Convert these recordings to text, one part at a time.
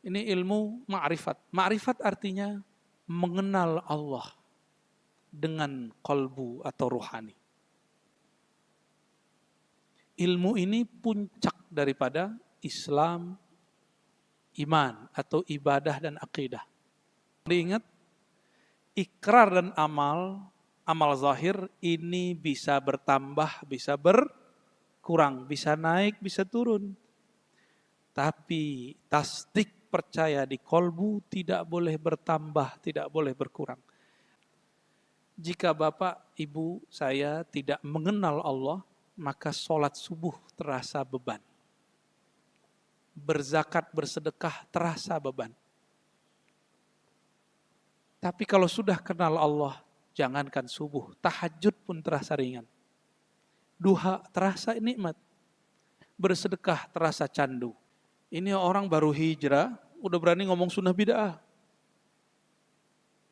Ini ilmu ma'rifat. Ma'rifat artinya mengenal Allah dengan qalbu atau ruhani. Ilmu ini puncak daripada Islam, iman atau ibadah dan akidah. Diingat, ikrar dan amal zahir ini bisa bertambah, bisa berkurang, bisa naik, bisa turun. Tapi tasdik percaya di kolbu tidak boleh bertambah, tidak boleh berkurang. Jika bapak, ibu, saya tidak mengenal Allah, maka sholat subuh terasa beban. Berzakat, bersedekah terasa beban. Tapi kalau sudah kenal Allah, jangankan subuh, tahajud pun terasa ringan. Duha terasa nikmat. Bersedekah terasa candu. Ini orang baru hijrah, udah berani ngomong sunnah bid'ah.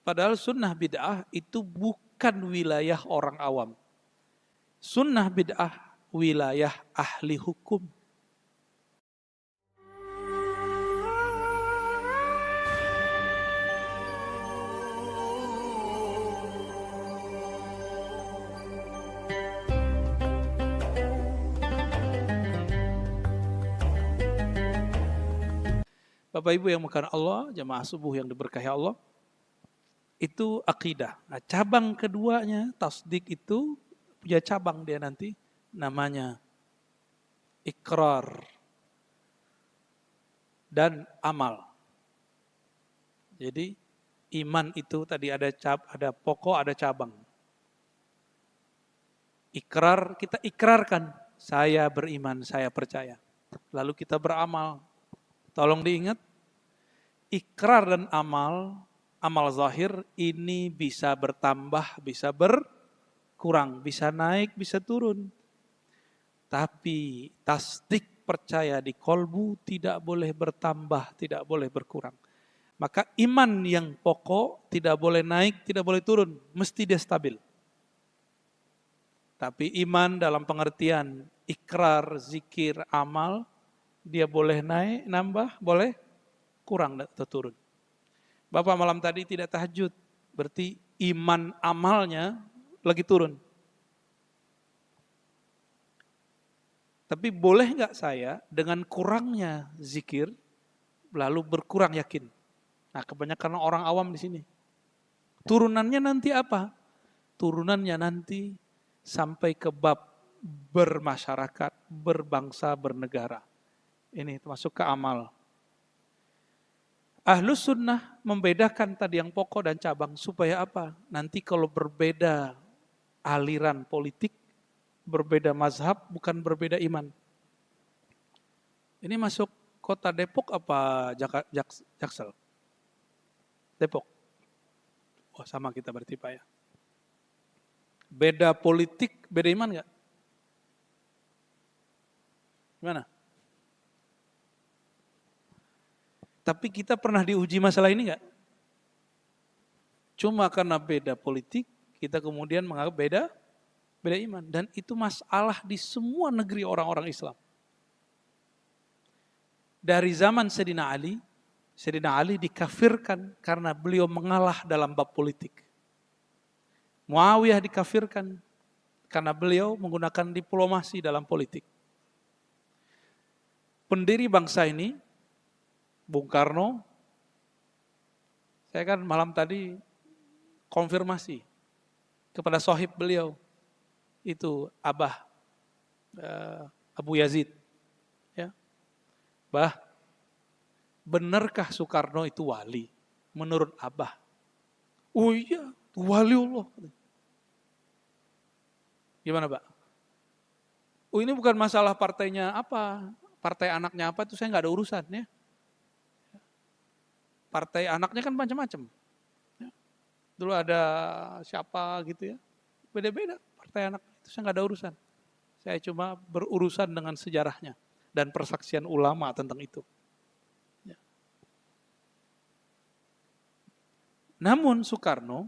Padahal sunnah bid'ah itu bukan wilayah orang awam. Sunnah bid'ah wilayah ahli hukum. Bapak Ibu yang makan Allah, jamaah subuh yang diberkahi Allah, itu akidah. Nah, cabang keduanya, tasdik itu punya cabang dia nanti, namanya ikrar dan amal. Jadi iman itu tadi ada pokok, ada cabang. Ikrar, kita ikrarkan, saya beriman, saya percaya. Lalu kita beramal. Tolong diingat, ikrar dan amal zahir ini bisa bertambah, bisa berkurang, bisa naik, bisa turun. Tapi tasdik percaya di kolbu tidak boleh bertambah, tidak boleh berkurang. Maka iman yang pokok tidak boleh naik, tidak boleh turun, mesti dia stabil. Tapi iman dalam pengertian ikrar, zikir, amal, dia boleh naik, nambah, boleh kurang atau turun. Bapak malam tadi tidak tahajud, berarti iman amalnya lagi turun. Tapi boleh nggak saya dengan kurangnya zikir, lalu berkurang yakin? Nah, kebanyakan orang awam di sini. Turunannya nanti apa? Turunannya nanti sampai ke bab bermasyarakat, berbangsa, bernegara. Ini termasuk ke amal. Ahlus sunnah membedakan tadi yang pokok dan cabang supaya apa? Nanti kalau berbeda aliran politik, berbeda mazhab, bukan berbeda iman. Ini masuk kota Depok apa Jaksel? Depok. Oh sama kita berarti Pak ya. Beda politik, beda iman nggak? Gimana? Tapi kita pernah diuji masalah ini nggak? Cuma karena beda politik, kita kemudian menganggap beda iman. Dan itu masalah di semua negeri orang-orang Islam. Dari zaman Sayyidina Ali dikafirkan karena beliau mengalah dalam bab politik. Muawiyah dikafirkan karena beliau menggunakan diplomasi dalam politik. Pendiri bangsa ini, Bung Karno, saya kan malam tadi konfirmasi kepada sohib beliau, itu Abah Abu Yazid. Ya. Bah, benarkah Soekarno itu wali? Menurut Abah. Oh iya, wali Allah. Gimana Pak? Oh ini bukan masalah partainya apa, partai anaknya apa, itu saya nggak ada urusan ya. Partai anaknya kan macam-macam. Ya. Dulu ada siapa gitu ya, beda-beda partai anak, itu saya nggak ada urusan. Saya cuma berurusan dengan sejarahnya dan persaksian ulama tentang itu. Ya. Namun Soekarno,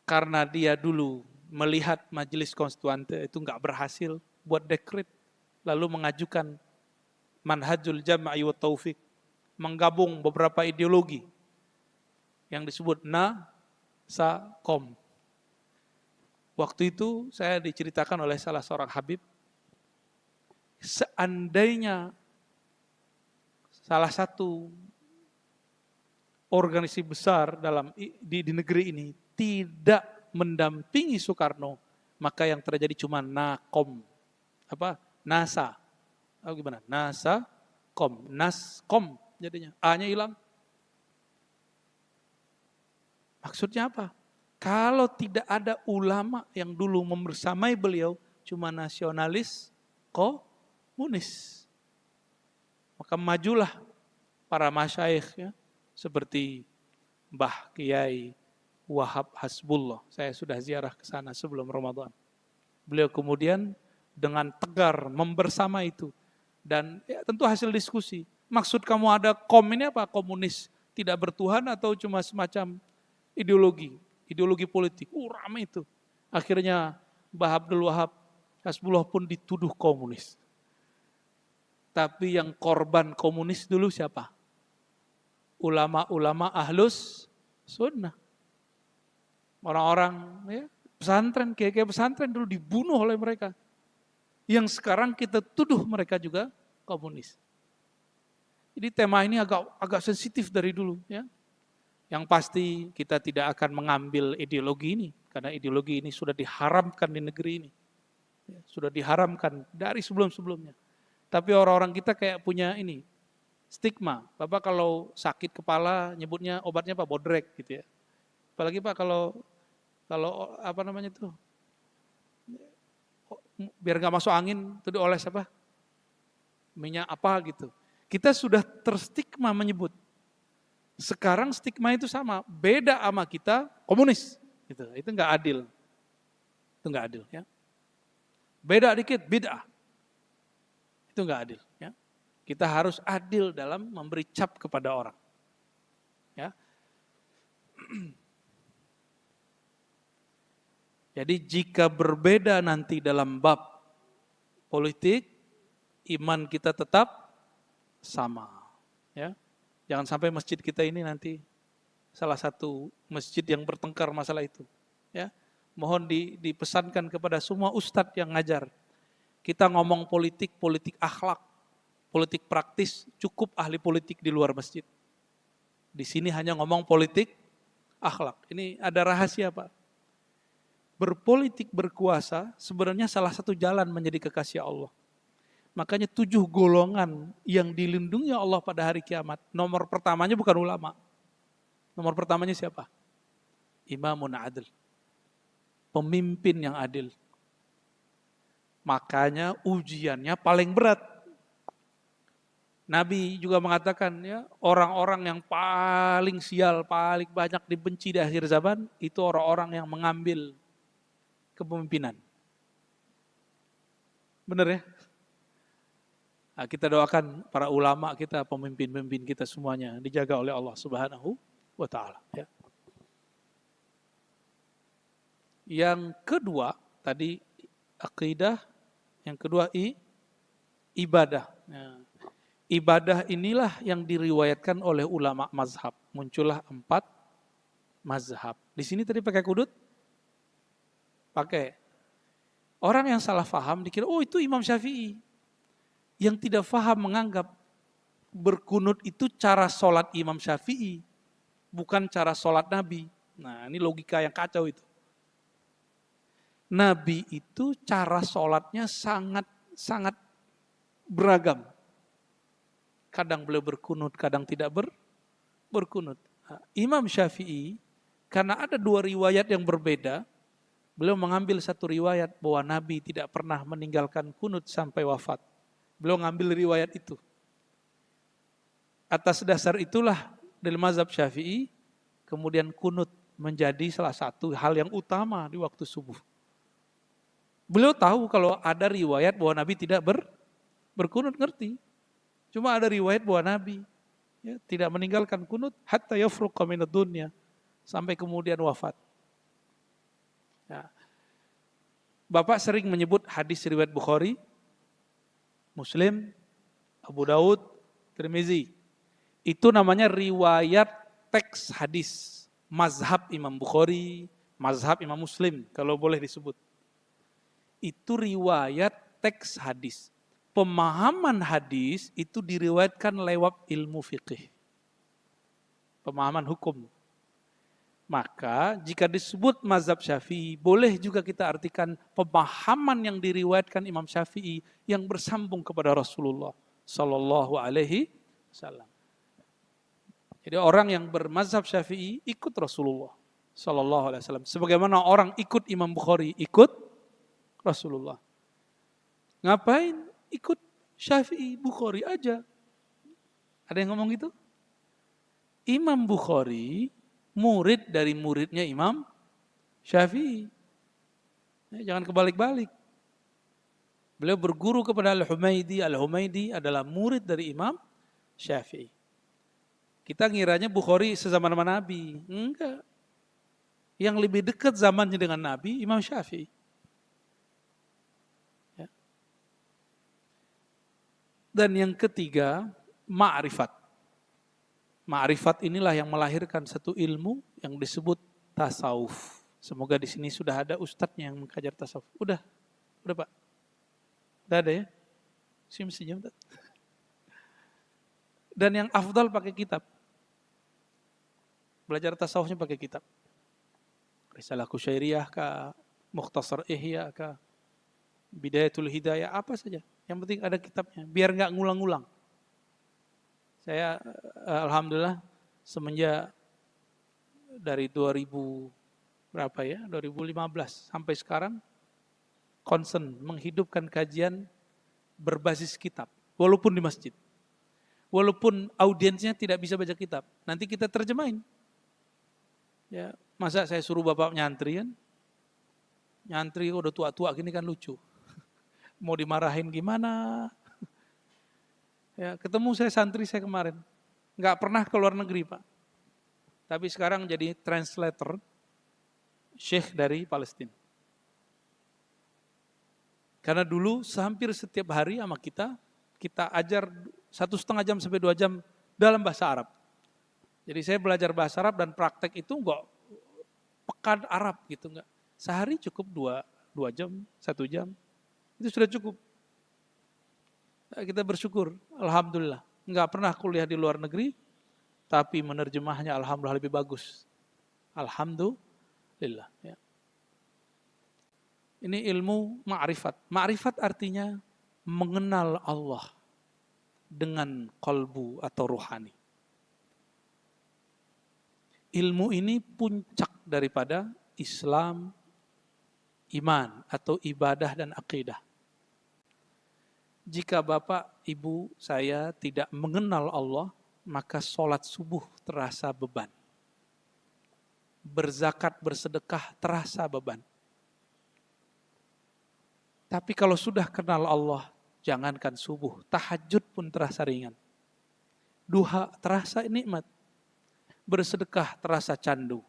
karena dia dulu melihat Majelis Konstituante itu nggak berhasil buat dekret, lalu mengajukan Manhajul Jama'i wa Taufik, menggabung beberapa ideologi yang disebut Nasakom. Waktu itu saya diceritakan oleh salah seorang Habib, seandainya salah satu organisasi besar di negeri ini tidak mendampingi Soekarno, maka yang terjadi cuma Nakom. NASA. Gimana? Naskom jadinya. A-nya hilang. Maksudnya apa? Kalau tidak ada ulama yang dulu membersamai beliau, cuma nasionalis, komunis. Maka majulah para masyayikh ya, seperti Mbah Kiai Wahab Hasbullah. Saya sudah ziarah ke sana sebelum Ramadan. Beliau kemudian dengan tegar membersama itu. Dan ya, tentu hasil diskusi. Maksud kamu ada ini apa? Komunis tidak bertuhan atau cuma semacam ideologi politik. Ramai itu. Akhirnya Mbah Abdul Wahab Hasbullah pun dituduh komunis. Tapi yang korban komunis dulu siapa? Ulama-ulama ahlus sunnah. Orang-orang ya, pesantren, kiai-kiai pesantren dulu dibunuh oleh mereka. Yang sekarang kita tuduh mereka juga komunis. Jadi tema ini agak sensitif dari dulu. Ya. Yang pasti kita tidak akan mengambil ideologi ini. Karena ideologi ini sudah diharamkan di negeri ini. Ya, sudah diharamkan dari sebelum-sebelumnya. Tapi orang-orang kita kayak punya ini, stigma. Bapak kalau sakit kepala nyebutnya obatnya apa? Bodrek gitu ya. Apalagi Pak kalau apa namanya tuh? Biar nggak masuk angin, itu dioles apa? Minyak apa gitu. Kita sudah terstigma menyebut. Sekarang stigma itu sama, beda sama kita komunis. Gitu. Itu nggak adil. Itu nggak adil ya. Beda dikit bid'ah. Itu nggak adil ya. Kita harus adil dalam memberi cap kepada orang. Ya. Jadi jika berbeda nanti dalam bab politik, iman kita tetap sama. Ya. Jangan sampai masjid kita ini nanti salah satu masjid yang bertengkar masalah itu. Ya. Mohon dipesankan kepada semua ustadz yang ngajar. Kita ngomong politik akhlak, politik praktis, cukup ahli politik di luar masjid. Di sini hanya ngomong politik akhlak. Ini ada rahasia Pak. Berpolitik berkuasa sebenarnya salah satu jalan menjadi kekasih Allah. Makanya 7 golongan yang dilindungi Allah pada hari kiamat. Nomor pertamanya bukan ulama. Nomor pertamanya siapa? Imamun adil. Pemimpin yang adil. Makanya ujiannya paling berat. Nabi juga mengatakan ya, orang-orang yang paling sial, paling banyak dibenci di akhir zaman, itu orang-orang yang mengambil kepemimpinan. Benar ya? Nah, kita doakan para ulama kita, pemimpin-pemimpin kita semuanya dijaga oleh Allah Subhanahu wa taala ya. Yang kedua tadi akidah, yang kedua ibadah. Nah, ibadah inilah yang diriwayatkan oleh ulama mazhab. Muncullah 4 mazhab. Di sini tadi pakai kudut? Pakai. Orang yang salah faham dikira, oh itu Imam Syafi'i. Yang tidak faham menganggap berkunut itu cara sholat Imam Syafi'i. Bukan cara sholat Nabi. Nah ini logika yang kacau itu. Nabi itu cara sholatnya sangat beragam. Kadang beliau berkunut, kadang tidak berkunut. Nah, Imam Syafi'i, karena ada 2 riwayat yang berbeda, beliau mengambil satu riwayat bahwa Nabi tidak pernah meninggalkan kunut sampai wafat. Beliau ngambil riwayat itu. Atas dasar itulah dari mazhab Syafi'i, kemudian kunut menjadi salah satu hal yang utama di waktu subuh. Beliau tahu kalau ada riwayat bahwa Nabi tidak berkunut, ngerti. Cuma ada riwayat bahwa Nabi ya, tidak meninggalkan kunut hatta yafruqa minad dunya, sampai kemudian wafat. Ya. Bapak sering menyebut hadis riwayat Bukhari, Muslim, Abu Daud, Tirmizi. Itu namanya riwayat teks hadis. Mazhab Imam Bukhari, mazhab Imam Muslim, kalau boleh disebut. Itu riwayat teks hadis. Pemahaman hadis itu diriwayatkan lewat ilmu fikih. Pemahaman hukum. Maka jika disebut mazhab Syafi'i, boleh juga kita artikan pemahaman yang diriwayatkan Imam Syafi'i yang bersambung kepada Rasulullah Sallallahu Alaihi Wasallam. Jadi orang yang bermazhab Syafi'i ikut Rasulullah Sallallahu Alaihi Wasallam. Sebagaimana orang ikut Imam Bukhari ikut Rasulullah. Ngapain ikut Syafi'i, Bukhari aja? Ada yang ngomong gitu? Imam Bukhari murid dari muridnya Imam Syafi'i. Jangan kebalik-balik. Beliau berguru kepada Al-Humaidi. Al-Humaidi adalah murid dari Imam Syafi'i. Kita ngiranya Bukhari sezaman sama Nabi. Enggak. Yang lebih dekat zamannya dengan Nabi, Imam Syafi'i. Ya. Dan yang ketiga, ma'rifat. Ma'rifat inilah yang melahirkan satu ilmu yang disebut tasawuf. Semoga di sini sudah ada ustadznya yang mengajar tasawuf. Udah Pak. Udah ada ya? Sim-sim. Dan yang afdal pakai kitab. Belajar tasawufnya pakai kitab. Risalah Kusyairiyah kah, Mukhtasar Ihya kah, Bidayatul Hidayah, apa saja. Yang penting ada kitabnya, biar nggak ngulang-ngulang. Saya alhamdulillah semenjak dari 2015 sampai sekarang concern menghidupkan kajian berbasis kitab, walaupun di masjid. Walaupun audiensnya tidak bisa baca kitab, nanti kita terjemahin. Ya, masa saya suruh bapak nyantri kan? Nyantri udah tua-tua gini kan lucu. Mau dimarahin gimana? Ya, ketemu saya santri saya kemarin. Nggak pernah ke luar negeri Pak. Tapi sekarang jadi translator Syekh dari Palestina. Karena dulu hampir setiap hari sama kita ajar 1,5 jam sampai 2 jam dalam bahasa Arab. Jadi saya belajar bahasa Arab dan praktek itu enggak pekan Arab gitu enggak. Sehari cukup 2 jam, 1 jam. Itu sudah cukup. Kita bersyukur, alhamdulillah. Enggak pernah kuliah di luar negeri, tapi menerjemahnya alhamdulillah lebih bagus. Alhamdulillah. Ya. Ini ilmu ma'rifat. Ma'rifat artinya mengenal Allah dengan qalbu atau ruhani. Ilmu ini puncak daripada Islam, iman atau ibadah dan akidah. Jika bapak, ibu, saya tidak mengenal Allah, maka sholat subuh terasa beban. Berzakat, bersedekah terasa beban. Tapi kalau sudah kenal Allah, jangankan subuh, tahajud pun terasa ringan. Duha terasa nikmat. Bersedekah terasa candu.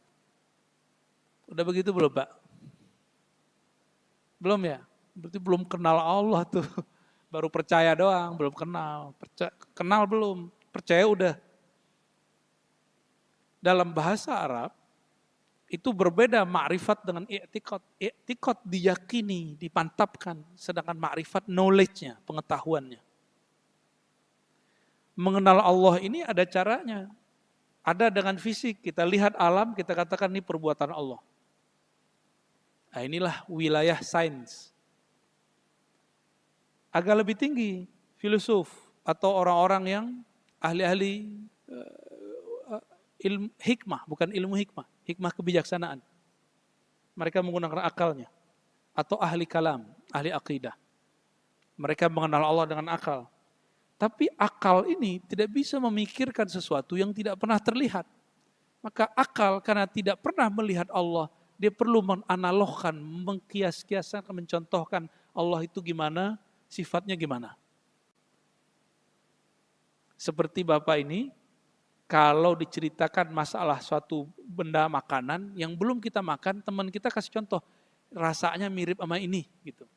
Udah begitu belum Pak? Belum ya? Berarti belum kenal Allah tuh. Baru percaya doang, belum kenal. Kenal belum, percaya udah. Dalam bahasa Arab, itu berbeda ma'rifat dengan i'tiqad. I'tiqad diyakini, dipantapkan. Sedangkan ma'rifat knowledge-nya, pengetahuannya. Mengenal Allah ini ada caranya. Ada dengan fisik, kita lihat alam, kita katakan ini perbuatan Allah. Nah, inilah wilayah sains. Agak lebih tinggi, filosof atau orang-orang yang ahli-ahli ilmu hikmah, bukan ilmu hikmah, hikmah kebijaksanaan. Mereka menggunakan akalnya. Atau ahli kalam, ahli akidah. Mereka mengenal Allah dengan akal. Tapi akal ini tidak bisa memikirkan sesuatu yang tidak pernah terlihat. Maka akal karena tidak pernah melihat Allah, dia perlu menganalogkan, mengkias-kiaskan, mencontohkan Allah itu gimana, sifatnya gimana. Seperti Bapak ini, kalau diceritakan masalah suatu benda makanan yang belum kita makan, teman kita kasih contoh, rasanya mirip sama ini gitu.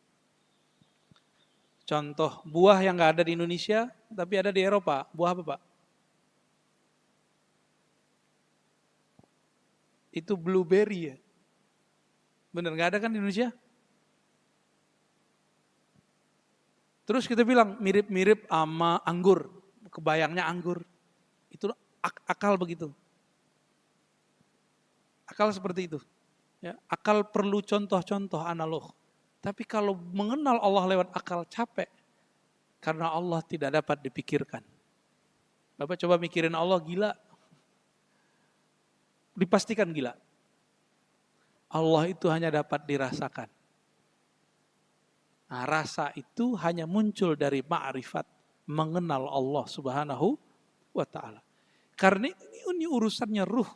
Contoh, buah yang nggak ada di Indonesia, tapi ada di Eropa. Buah apa Pak? Itu blueberry ya. Bener, nggak ada kan di Indonesia? Terus kita bilang mirip-mirip sama anggur. Kebayangnya anggur. Itu akal begitu. Akal seperti itu. Ya, akal perlu contoh-contoh analog. Tapi kalau mengenal Allah lewat akal capek. Karena Allah tidak dapat dipikirkan. Bapak coba mikirin Allah gila. Dipastikan gila. Allah itu hanya dapat dirasakan. Nah, rasa itu hanya muncul dari ma'rifat, mengenal Allah Subhanahu wa ta'ala. Karena ini urusannya ruh.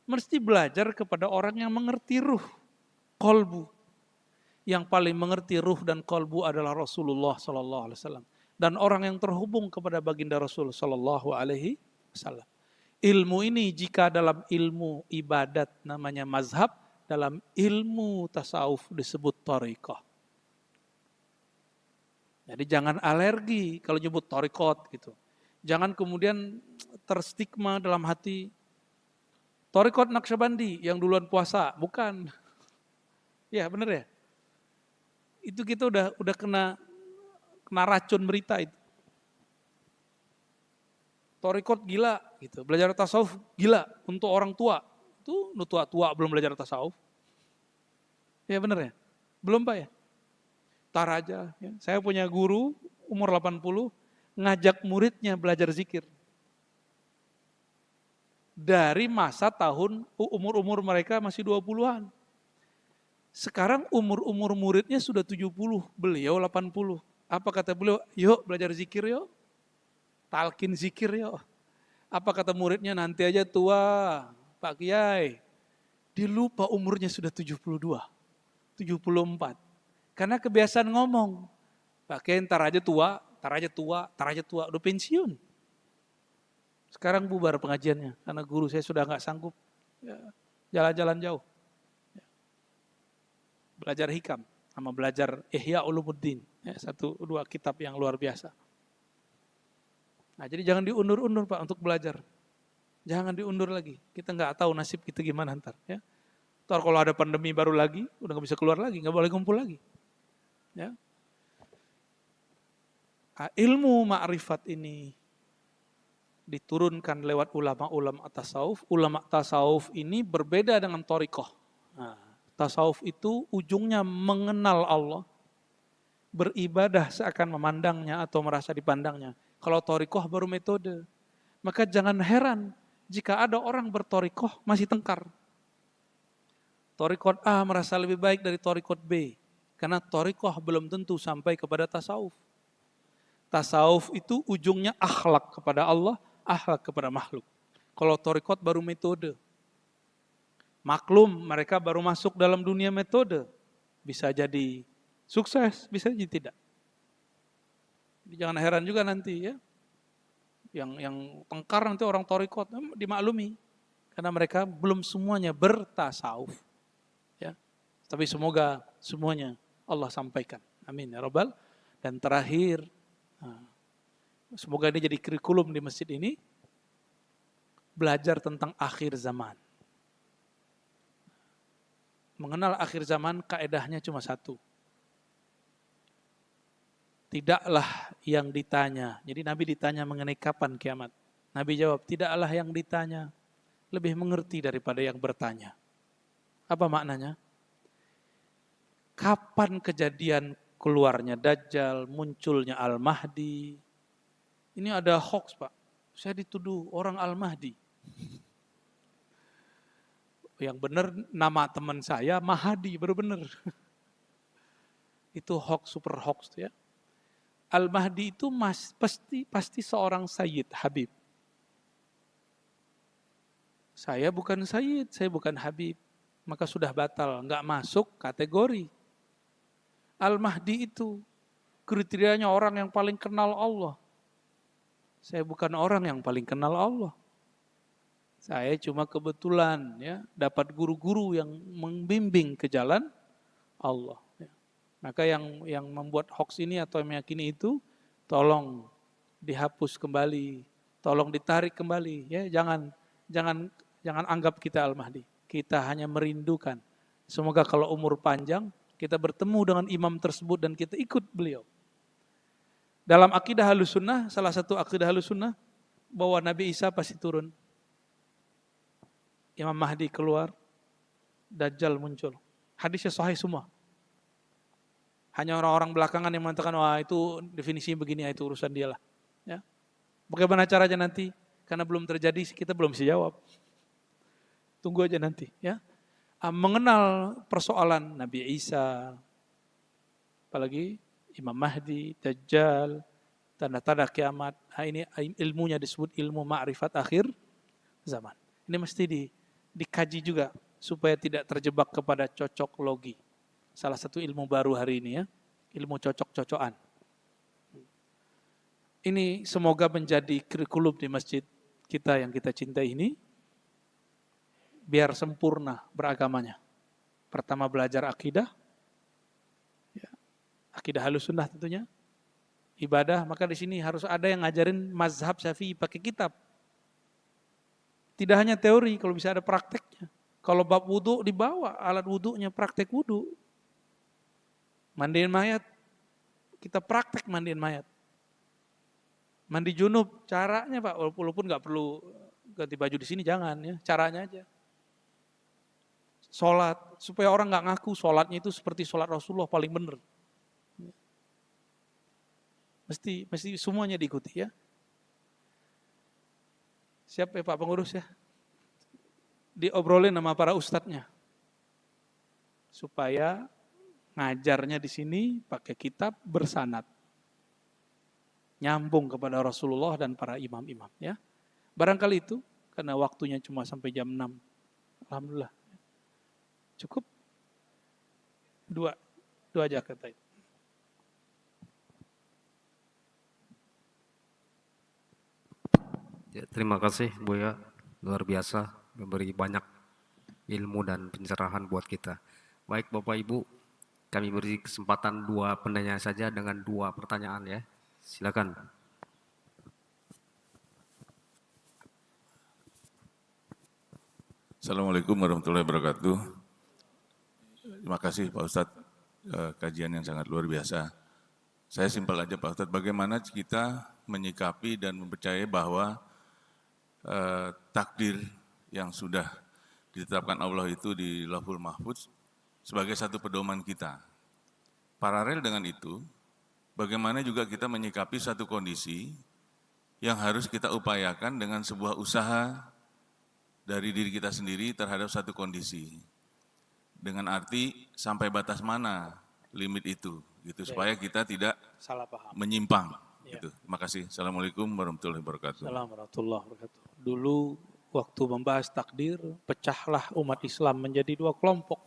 Mesti belajar kepada orang yang mengerti ruh, kolbu. Yang paling mengerti ruh dan kolbu adalah Rasulullah sallallahu alaihi wasallam dan orang yang terhubung kepada baginda Rasul sallallahu alaihi wasallam. Ilmu ini jika dalam ilmu ibadat namanya mazhab, dalam ilmu tasawuf disebut thariqah. Jadi jangan alergi kalau nyebut thariqat gitu. Jangan kemudian terstigma dalam hati thariqat Naqsyabandi yang duluan puasa, bukan. Ya, benar ya? Itu kita udah kena racun berita itu. Thariqat gila gitu. Belajar tasawuf gila untuk orang tua. Itu tua-tua belum belajar tasawuf. Ya benar ya? Belum Pak ya? Tar aja. Ya. Saya punya guru umur 80 ngajak muridnya belajar zikir. Dari masa tahun umur mereka masih 20-an. Sekarang umur muridnya sudah 70, beliau 80. Apa kata beliau? Yuk belajar zikir yuk. Talkin zikir yuk. Apa kata muridnya? Nanti aja tua, Pak Kiai. Dilupa umurnya sudah 72, 74. Karena kebiasaan ngomong. Pak Kiai ntar aja tua, udah pensiun. Sekarang bubar pengajiannya, karena guru saya sudah nggak sanggup jalan-jalan jauh. Belajar hikam, sama belajar Ihya Ulumuddin. Ya, 1-2 kitab yang luar biasa. Nah, jadi jangan diundur-undur Pak untuk belajar. Jangan diundur lagi. Kita nggak tahu nasib kita gimana ntar. Ya. Ntar kalau ada pandemi baru lagi, udah nggak bisa keluar lagi, nggak boleh kumpul lagi. Ya. Nah, ilmu ma'rifat ini diturunkan lewat ulama-ulama tasawuf. Ulama tasawuf ini berbeda dengan thariqah. Nah, tasawuf itu ujungnya mengenal Allah, beribadah seakan memandangnya atau merasa dipandangnya. Kalau thariqah baru metode. Maka jangan heran jika ada orang berthariqah masih tengkar. Thariqat A merasa lebih baik dari thariqat B. Karena thariqah belum tentu sampai kepada tasawuf. Tasawuf itu ujungnya akhlak kepada Allah, akhlak kepada makhluk. Kalau thariqat baru metode. Maklum mereka baru masuk dalam dunia metode. Bisa jadi sukses, bisa jadi tidak. Jadi jangan heran juga nanti ya. Yang tengkar nanti orang thariqat dimaklumi. Karena mereka belum semuanya bertasawuf. Ya. Tapi semoga semuanya Allah sampaikan. Amin ya Rabbal. Dan terakhir, semoga ini jadi kurikulum di masjid ini. Belajar tentang akhir zaman. Mengenal akhir zaman kaedahnya cuma satu. Tidaklah yang ditanya. Jadi Nabi ditanya mengenai kapan kiamat. Nabi jawab, tidaklah yang ditanya lebih mengerti daripada yang bertanya. Apa maknanya? Kapan kejadian keluarnya Dajjal, munculnya Al-Mahdi? Ini ada hoax Pak. Saya dituduh orang Al-Mahdi. Yang benar nama teman saya Mahdi, baru benar. Itu hoax, super hoax ya. Al-Mahdi itu pasti seorang Sayyid, Habib. Saya bukan Sayyid, saya bukan Habib. Maka sudah batal, nggak masuk kategori. Al-Mahdi itu kriterianya orang yang paling kenal Allah. Saya bukan orang yang paling kenal Allah. Saya cuma kebetulan ya dapat guru-guru yang membimbing ke jalan Allah. Maka yang membuat hoax ini atau yang meyakini itu, tolong dihapus kembali, tolong ditarik kembali, ya jangan Jangan anggap kita Al-Mahdi. Kita hanya merindukan. Semoga kalau umur panjang, kita bertemu dengan imam tersebut dan kita ikut beliau. Dalam akidah Ahlussunnah, salah satu akidah Ahlussunnah, bahwa Nabi Isa pasti turun. Imam Mahdi keluar, Dajjal muncul. Hadisnya sahih semua. Hanya orang-orang belakangan yang mengatakan, wah itu definisinya begini, itu urusan dia lah. Ya. Bagaimana caranya nanti? Karena belum terjadi, kita belum bisa jawab. Tunggu aja nanti. Ya. Mengenal persoalan Nabi Isa, apalagi Imam Mahdi, Dajjal, tanda-tanda kiamat. Ini ilmunya disebut ilmu ma'rifat akhir zaman. Ini mesti dikaji juga supaya tidak terjebak kepada cocok logi. Salah satu ilmu baru hari ini ya, ilmu cocok-cocokan. Ini semoga menjadi kurikulum di masjid kita yang kita cintai ini, biar sempurna beragamanya. Pertama belajar akidah, ya, akidah Ahlussunnah tentunya, ibadah, maka di sini harus ada yang ngajarin mazhab Syafi'i pakai kitab. Tidak hanya teori, kalau bisa ada prakteknya. Kalau bab wudu dibawa alat wudunya, praktek wudu. Mandiin mayat, kita praktek mandiin mayat. Mandi junub, caranya Pak, walaupun nggak perlu ganti baju di sini, jangan ya, caranya aja. Sholat, supaya orang nggak ngaku sholatnya itu seperti sholat Rasulullah paling benar. Mesti semuanya diikuti ya. Siap ya Pak pengurus ya? Diobrolin sama para ustadznya. Supaya ngajarnya di sini pakai kitab bersanad. Nyambung kepada Rasulullah dan para imam-imam ya. Barangkali itu, karena waktunya cuma sampai jam 6. Alhamdulillah. Cukup? Dua aja kata itu. Ya, terima kasih Buya, luar biasa, memberi banyak ilmu dan pencerahan buat kita. Baik Bapak Ibu, kami beri kesempatan 2 penanya saja dengan 2 pertanyaan ya. Silakan. Assalamualaikum warahmatullahi wabarakatuh. Terima kasih Pak Ustadz, kajian yang sangat luar biasa. Saya simpel aja Pak Ustadz, bagaimana kita menyikapi dan mempercayai bahwa takdir yang sudah ditetapkan Allah itu di Lauhul Mahfuz sebagai satu pedoman kita. Paralel dengan itu, bagaimana juga kita menyikapi satu kondisi yang harus kita upayakan dengan sebuah usaha dari diri kita sendiri terhadap satu kondisi. Dengan arti sampai batas mana limit itu, gitu, supaya kita tidak Salah paham. menyimpang. Ya. Gitu. Terima kasih. Assalamualaikum warahmatullahi wabarakatuh. Assalamualaikum warahmatullahi wabarakatuh. Dulu waktu membahas takdir, pecahlah umat Islam menjadi 2 kelompok.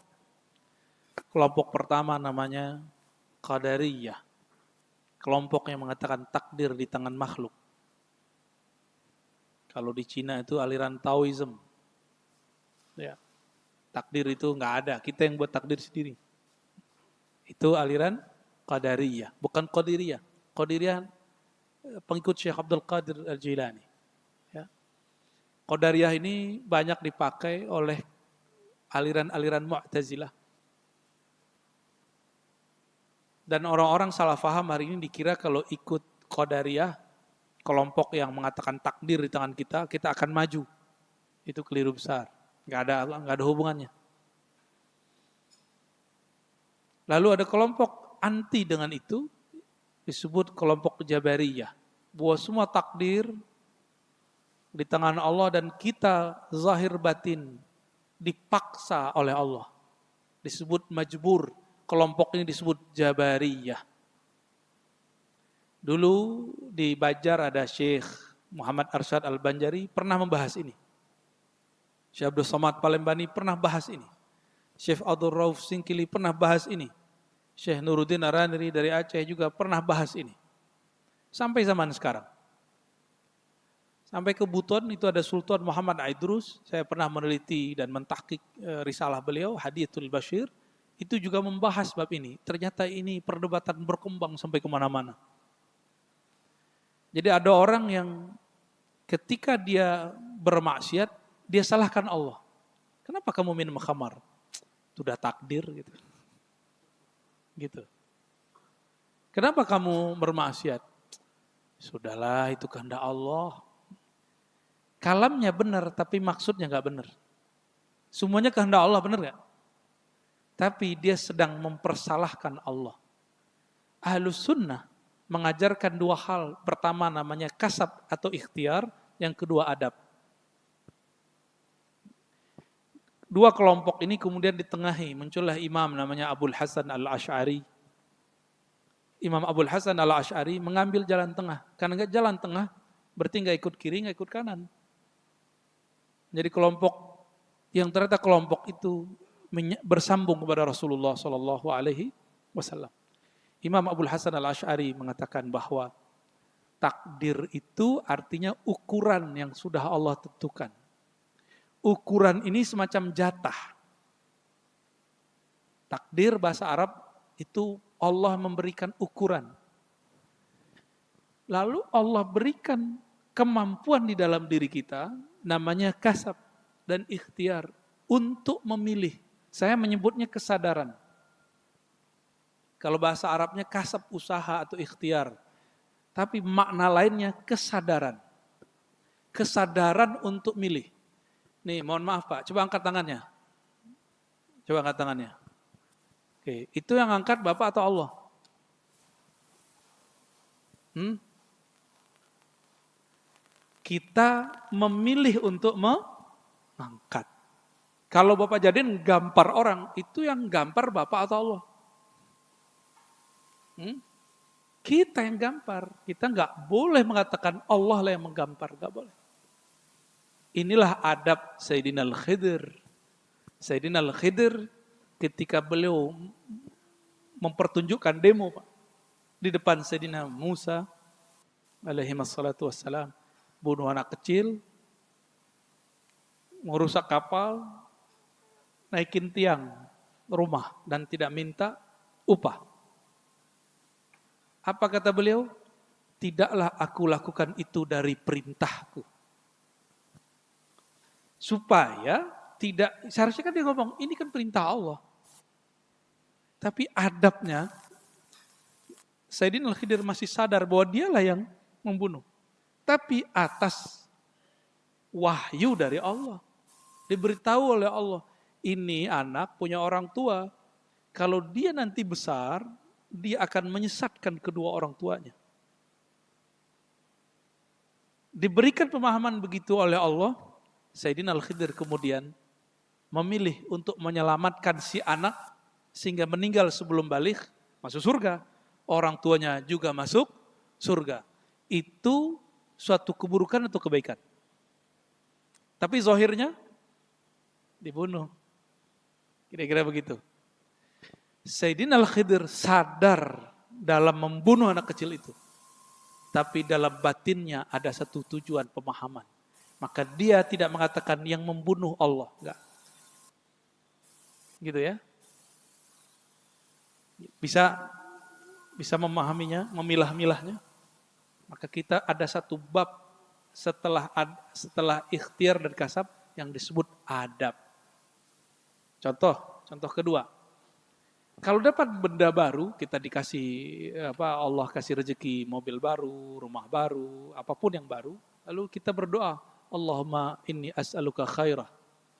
Kelompok pertama namanya Qadariyah. Kelompok yang mengatakan takdir di tangan makhluk. Kalau di Cina itu aliran Taoism. Ya. Takdir itu nggak ada, kita yang buat takdir sendiri. Itu aliran Qadariyah, bukan Qadiriyah. Qadiriyah pengikut Syekh Abdul Qadir Al-Jilani. Ya. Qadariyah ini banyak dipakai oleh aliran-aliran Mu'tazilah. Dan orang-orang salah paham hari ini dikira kalau ikut Qadariyah, kelompok yang mengatakan takdir di tangan kita, kita akan maju. Itu keliru besar. Nggak ada hubungannya. Lalu ada kelompok anti dengan itu, disebut kelompok Jabariyah. Bahwa semua takdir di tangan Allah dan kita zahir batin dipaksa oleh Allah. Disebut majbur. Kelompok ini disebut Jabariyah. Dulu di Banjar ada Syekh Muhammad Arsyad Al-Banjari pernah membahas ini. Syekh Abdul Somad Palembani pernah bahas ini. Syekh Abdul Rauf Singkili pernah bahas ini. Syekh Nuruddin Araniri dari Aceh juga pernah bahas ini. Sampai zaman sekarang. Sampai ke Buton itu ada Sultan Muhammad Aidrus. Saya pernah meneliti dan mentahqiq risalah beliau, Hadiyatul Bashir. Itu juga membahas bab ini. Ternyata ini perdebatan berkembang sampai kemana-mana. Jadi ada orang yang ketika dia bermaksiat, dia salahkan Allah. Kenapa kamu minum khamar? Sudah takdir gitu. Gitu. Kenapa kamu bermaksiat? Sudahlah, itu kehendak Allah. Kalamnya benar, tapi maksudnya nggak benar. Semuanya kehendak Allah, benar nggak? Tapi dia sedang mempersalahkan Allah. Ahlus sunnah mengajarkan dua hal. Pertama namanya kasab atau ikhtiar, yang kedua adab. Dua kelompok ini kemudian ditengahi, muncullah imam namanya Abul Hasan al-Asy'ari. Imam Abul Hasan al-Asy'ari mengambil jalan tengah. Karena enggak jalan tengah, berarti enggak ikut kiri, enggak ikut kanan. Jadi kelompok yang ternyata kelompok itu bersambung kepada Rasulullah sallallahu alaihi wasallam. Imam Abul Hasan al-Asy'ari mengatakan bahwa takdir itu artinya ukuran yang sudah Allah tentukan. Ukuran ini semacam jatah. Takdir bahasa Arab itu Allah memberikan ukuran. Lalu Allah berikan kemampuan di dalam diri kita, namanya kasab dan ikhtiar, untuk memilih. Saya menyebutnya kesadaran. Kalau bahasa Arabnya kasab, usaha atau ikhtiar. Tapi makna lainnya kesadaran. Kesadaran untuk milih. Nih, mohon maaf Pak, coba angkat tangannya. Coba angkat tangannya. Oke, itu yang angkat Bapak atau Allah? Kita memilih untuk mengangkat. Kalau Bapak jadiin gampar orang, itu yang gampar Bapak atau Allah? Kita yang gampar. Kita nggak boleh mengatakan Allah lah yang menggampar, nggak boleh. Inilah adab Sayyidina Al-Khidir. Sayyidina Al-Khidir ketika beliau mempertunjukkan demo Pak, di depan Sayyidina Musa alaihi wassalatu wassalam, bunuh anak kecil, merusak kapal, naikin tiang rumah dan tidak minta upah. Apa kata beliau? Tidaklah aku lakukan itu dari perintahku. Supaya tidak, seharusnya kan dia ngomong, ini kan perintah Allah. Tapi adabnya, Sayyidina Al-Khidir masih sadar bahwa dialah yang membunuh. Tapi atas wahyu dari Allah. Diberitahu oleh Allah, ini anak punya orang tua. Kalau dia nanti besar, dia akan menyesatkan kedua orang tuanya. Diberikan pemahaman begitu oleh Allah, Sayyidina Al-Khidir kemudian memilih untuk menyelamatkan si anak sehingga meninggal sebelum balik, masuk surga. Orang tuanya juga masuk surga. Itu suatu keburukan atau kebaikan? Tapi zahirnya dibunuh. Kira-kira begitu. Sayyidina Al-Khidir sadar dalam membunuh anak kecil itu. Tapi dalam batinnya ada satu tujuan pemahaman. Maka dia tidak mengatakan yang membunuh Allah. Enggak. Gitu ya. Bisa memahaminya, memilah-milahnya. Maka kita ada satu bab setelah ikhtiar dan kasab yang disebut adab. Contoh kedua. Kalau dapat benda baru, kita dikasih Allah kasih rezeki mobil baru, rumah baru, apapun yang baru, lalu kita berdoa, Allahumma inni as'aluka khairah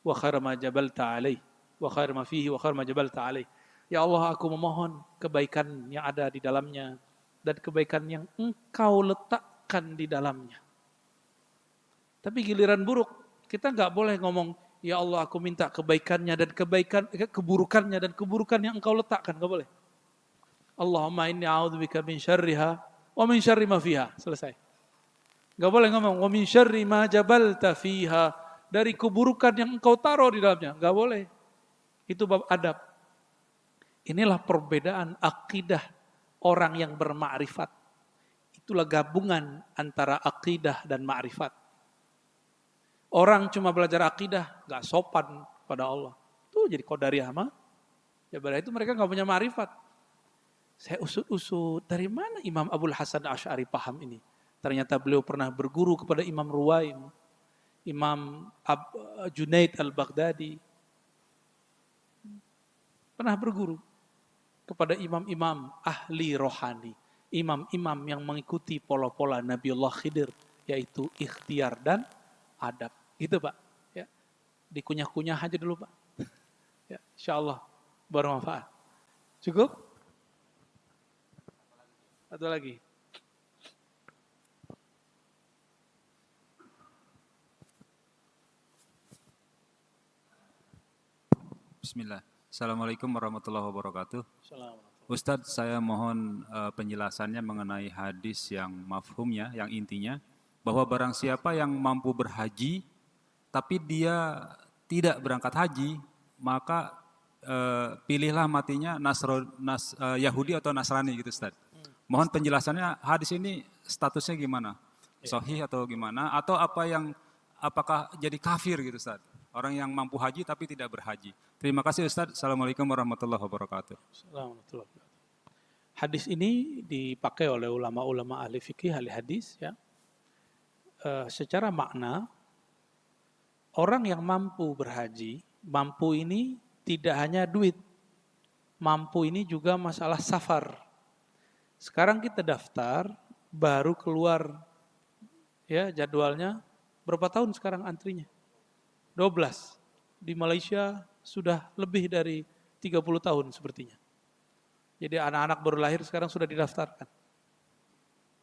wa khaira ma jabalta alaih wa khaira ma fihi wa khaira ma jabalta alaih. Ya Allah, aku memohon kebaikan yang ada di dalamnya dan kebaikan yang Engkau letakkan di dalamnya. Tapi giliran buruk, kita enggak boleh ngomong, ya Allah, aku minta kebaikannya dan keburukannya dan keburukan yang Engkau letakkan, enggak boleh. Allahumma inni a'udzubika min syarriha wa min syarri ma fiha. Selesai. Enggak boleh ngomong wa min syarri ma jabalta fiha, dari keburukan yang Engkau taruh di dalamnya. Enggak boleh. Itu bab adab. Inilah perbedaan akidah orang yang bermakrifat. Itulah gabungan antara akidah dan makrifat. Orang cuma belajar akidah, gak sopan pada Allah. Itu jadi qadariyah mah. Ya berarti itu mereka gak punya makrifat. Saya usut-usut, dari mana Imam Abul Hasan Asy'ari paham ini? Ternyata beliau pernah berguru kepada Imam Ruwaim. Imam Junaid al-Baghdadi. Pernah berguru kepada imam-imam ahli rohani. Imam-imam yang mengikuti pola-pola Nabiullah Khidir. Yaitu ikhtiar dan adab. Gitu Pak. Ya. Dikunyah-kunyah aja dulu Pak. Ya, insya Allah bermanfaat. Cukup? Atau lagi? Bismillah. Assalamualaikum warahmatullahi wabarakatuh. Assalamualaikum. Ustadz, saya mohon penjelasannya mengenai hadis yang mafhumnya, yang intinya, bahwa barang siapa yang mampu berhaji, tapi dia tidak berangkat haji, maka pilihlah matinya Yahudi atau Nasrani gitu Ustadz. Mohon penjelasannya, hadis ini statusnya gimana? Sahih atau gimana? Atau apakah jadi kafir gitu Ustadz? Orang yang mampu haji tapi tidak berhaji. Terima kasih Ustadz. Assalamualaikum warahmatullahi wabarakatuh. Assalamualaikum. Hadis ini dipakai oleh ulama-ulama ahli fikih, ahli hadis. Ya. Secara makna, orang yang mampu berhaji, mampu ini tidak hanya duit. Mampu ini juga masalah safar. Sekarang kita daftar, baru keluar ya jadwalnya. Berapa tahun sekarang antrinya? 12. Di Malaysia sudah lebih dari 30 tahun sepertinya. Jadi anak-anak baru lahir sekarang sudah didaftarkan.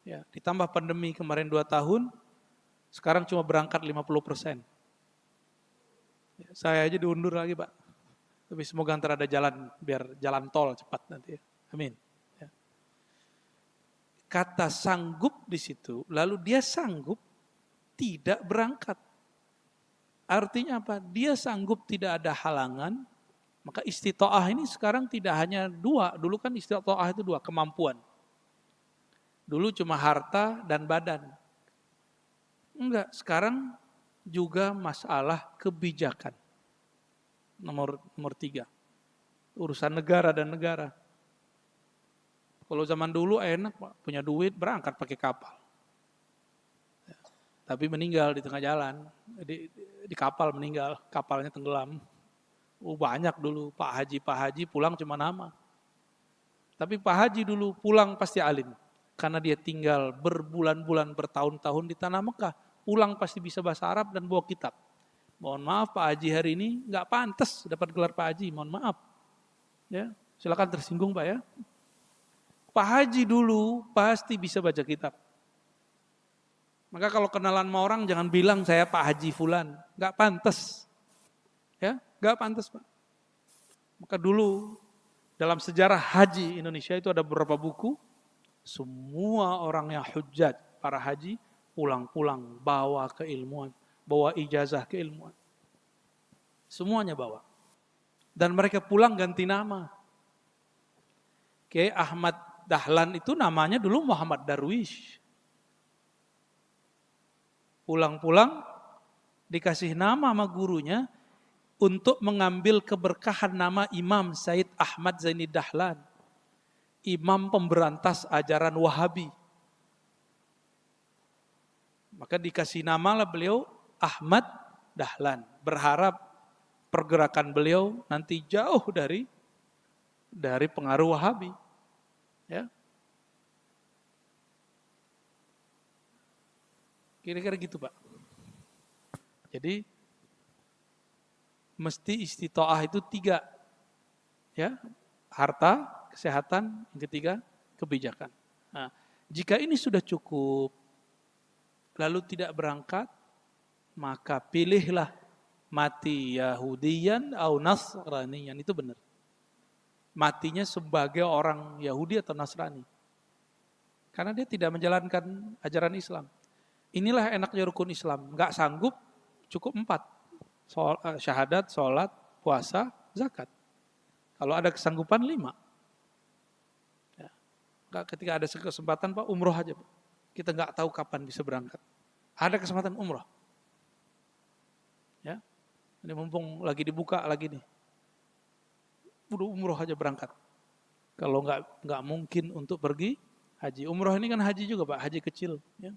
Ya, ditambah pandemi kemarin 2 tahun, sekarang cuma berangkat 50%. Ya, saya aja diundur lagi Pak. Tapi semoga antara ada jalan, biar jalan tol cepat nanti ya. Amin. Ya. Kata sanggup di situ, lalu dia sanggup tidak berangkat. Artinya apa? Dia sanggup tidak ada halangan, maka istita'ah ini sekarang tidak hanya 2, dulu kan istita'ah itu 2, kemampuan. Dulu cuma harta dan badan. Enggak, sekarang juga masalah kebijakan. Nomor 3. Urusan negara dan negara. Kalau zaman dulu enak Pak, punya duit berangkat pakai kapal. Tapi meninggal di tengah jalan, di kapal meninggal, kapalnya tenggelam. Banyak dulu Pak Haji pulang cuma nama. Tapi Pak Haji dulu pulang pasti alim. Karena dia tinggal berbulan-bulan, bertahun-tahun di tanah Mekah. Pulang pasti bisa bahasa Arab dan bawa kitab. Mohon maaf Pak Haji hari ini nggak pantas dapat gelar Pak Haji, mohon maaf. Ya, silakan tersinggung Pak ya. Pak Haji dulu pasti bisa baca kitab. Maka kalau kenalan sama orang jangan bilang saya Pak Haji Fulan. Gak pantas. Ya, gak pantas Pak. Maka dulu dalam sejarah haji Indonesia itu ada beberapa buku. Semua orang yang hujjat, para haji, pulang-pulang bawa keilmuan. Bawa ijazah keilmuan. Semuanya bawa. Dan mereka pulang ganti nama. Kiai Ahmad Dahlan itu namanya dulu Muhammad Darwish. Pulang-pulang dikasih nama sama gurunya untuk mengambil keberkahan nama Imam Said Ahmad Zaini Dahlan. Imam pemberantas ajaran Wahabi. Maka dikasih nama lah beliau Ahmad Dahlan. Berharap pergerakan beliau nanti jauh dari pengaruh Wahabi. Ya. Kira-kira gitu Pak. Jadi mesti istita'ah itu 3. Ya, harta, kesehatan, yang ketiga kebijakan. Nah, jika ini sudah cukup, lalu tidak berangkat, maka pilihlah mati Yahudiyan atau Nasraniyan, itu benar. Matinya sebagai orang Yahudi atau Nasrani. Karena dia tidak menjalankan ajaran Islam. Inilah enaknya rukun Islam. Enggak sanggup, cukup 4. Syahadat, sholat, puasa, zakat. Kalau ada kesanggupan 5. Ya. Ketika ada kesempatan Pak, umroh aja Pak. Kita enggak tahu kapan bisa berangkat. Ada kesempatan umroh. Ya. Ini mumpung lagi dibuka lagi nih. Udah umroh aja berangkat. Kalau enggak mungkin untuk pergi haji. Umroh ini kan haji juga Pak, haji kecil. Ya.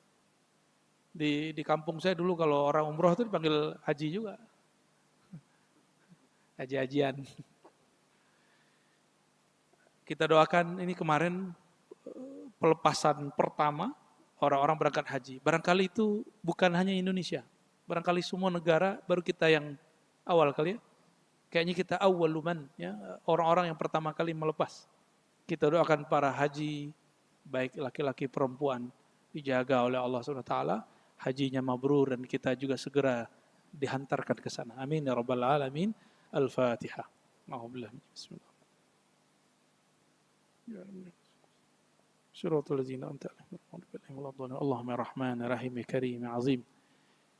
Di kampung saya dulu kalau orang umroh itu dipanggil haji juga. Haji-hajian. Kita doakan ini kemarin pelepasan pertama orang-orang berangkat haji. Barangkali itu bukan hanya Indonesia. Barangkali semua negara baru kita yang awal kali ya. Kayaknya kita awaluman ya, orang-orang yang pertama kali melepas. Kita doakan para haji baik laki-laki perempuan dijaga oleh Allah SWT, hajinya mabrur dan kita juga segera dihantarkan ke sana. Amin ya rabbal alamin. Al-Fatihah. A'udzubillahi bismillah. Suratul ladzina an'amta alaihim Allahumma rahman rahim karim azim.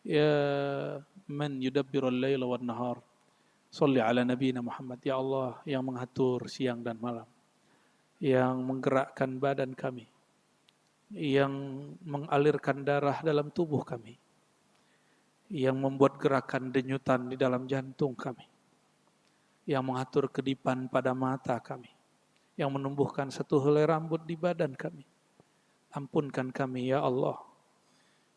Ya man yudabbirul laila wan nahar. Shalli ala nabiyina Muhammad. Ya Allah yang mengatur siang dan malam, yang menggerakkan badan kami, yang mengalirkan darah dalam tubuh kami, yang membuat gerakan denyutan di dalam jantung kami, yang mengatur kedipan pada mata kami, yang menumbuhkan satu helai rambut di badan kami. Ampunkan kami ya Allah.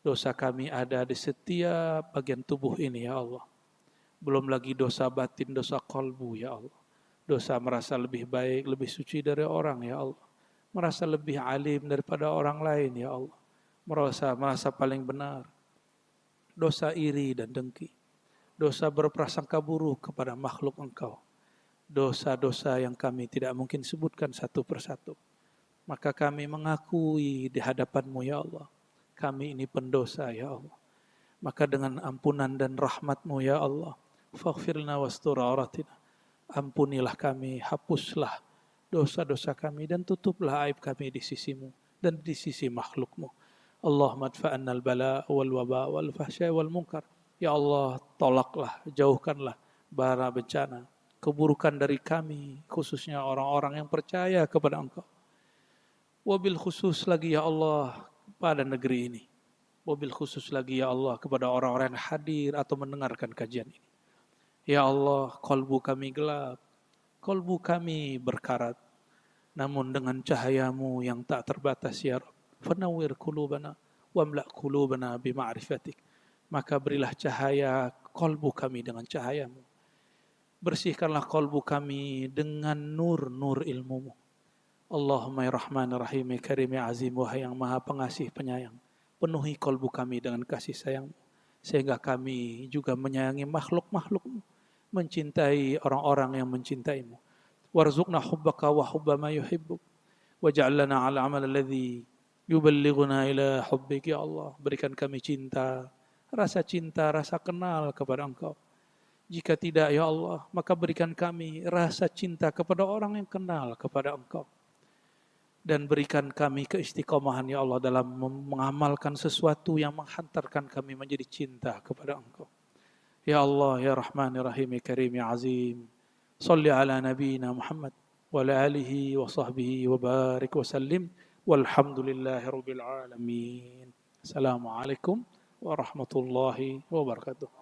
Dosa kami ada di setiap bagian tubuh ini ya Allah. Belum lagi dosa batin, dosa qalbu ya Allah. Dosa merasa lebih baik, lebih suci dari orang ya Allah. Merasa lebih alim daripada orang lain ya Allah. Merasa paling benar. Dosa iri dan dengki. Dosa berprasangka buruk kepada makhluk Engkau. Dosa-dosa yang kami tidak mungkin sebutkan satu persatu. Maka kami mengakui di hadapan-Mu ya Allah. Kami ini pendosa ya Allah. Maka dengan ampunan dan rahmat-Mu ya Allah, faghfirna wastur auratina. Ampunilah kami, hapuslah dosa-dosa kami dan tutuplah aib kami di sisi-Mu dan di sisi makhluk-Mu. Allahumma adfa'anna al-bala wal waba wal fahsya wal munkar. Ya Allah, tolaklah, jauhkanlah bara bencana, keburukan dari kami, khususnya orang-orang yang percaya kepada Engkau. Wabil khusus lagi ya Allah pada negeri ini. Wabil khusus lagi ya Allah kepada orang-orang yang hadir atau mendengarkan kajian ini. Ya Allah, kalbu kami gelap, kalbu kami berkarat. Namun dengan cahaya-Mu yang tak terbatas ya Rabb, fanawwir qulubana wamla' qulubana bima'rifatik. Maka berilah cahaya kalbu kami dengan cahaya-Mu. Bersihkanlah kalbu kami dengan nur-nur ilmu-Mu. Allahumma ya Rahman ya Rahim ya Karim ya Azim, wahai yang Maha Pengasih Penyayang, penuhi kalbu kami dengan kasih sayang-Mu, sehingga kami juga menyayangi makhluk-makhluk-Mu, mencintai orang-orang yang mencintai-Mu. Warzuqna hubbaka wa hubba ma yuhibbuk, waj'al lana 'ala 'amal alladhi yuballighuna ila hubbik ya Allah. Berikan kami cinta, rasa kenal kepada Engkau. Jika tidak ya Allah, maka berikan kami rasa cinta kepada orang yang kenal kepada Engkau. Dan berikan kami keistiqomahan ya Allah dalam mengamalkan sesuatu yang menghantarkan kami menjadi cinta kepada Engkau. Ya Allah, ya Rahman, ya Rahim, ya Karim, ya Azim. Salli ala nabiyina Muhammad wa ala alihi wa sahbihi wa barik wa sallim. Walhamdulillahi rabbil alamin. Assalamualaikum warahmatullahi wabarakatuh.